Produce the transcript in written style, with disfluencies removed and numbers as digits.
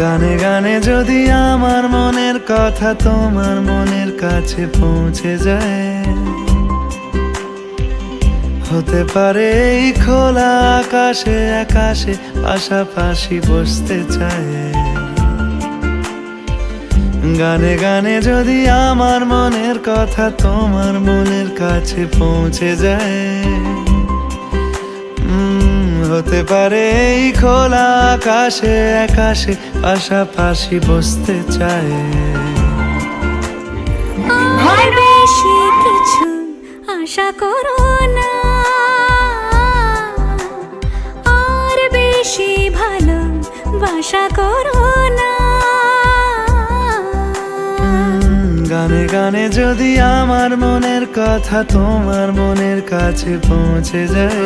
গানে গানে যদি আমার মনের কথা তোমার মনের কাছে পৌঁছে যায়, হতে পারে এই খোলা আকাশে আকাশে পাশাপাশি বসতে চায়। গানে গানে যদি আমার মনের কথা তোমার মনের কাছে পৌঁছে যায়, হতে পারে এই খোলা আকাশে আকাশে পাশাপাশি বসতে চায়। আর বেশি কিছু আশা করো না, আর বেশি ভালোবাসা করো না। গানে গানে যদি আমার মনের কথা তোমার মনের কাছে পৌঁছে যায়,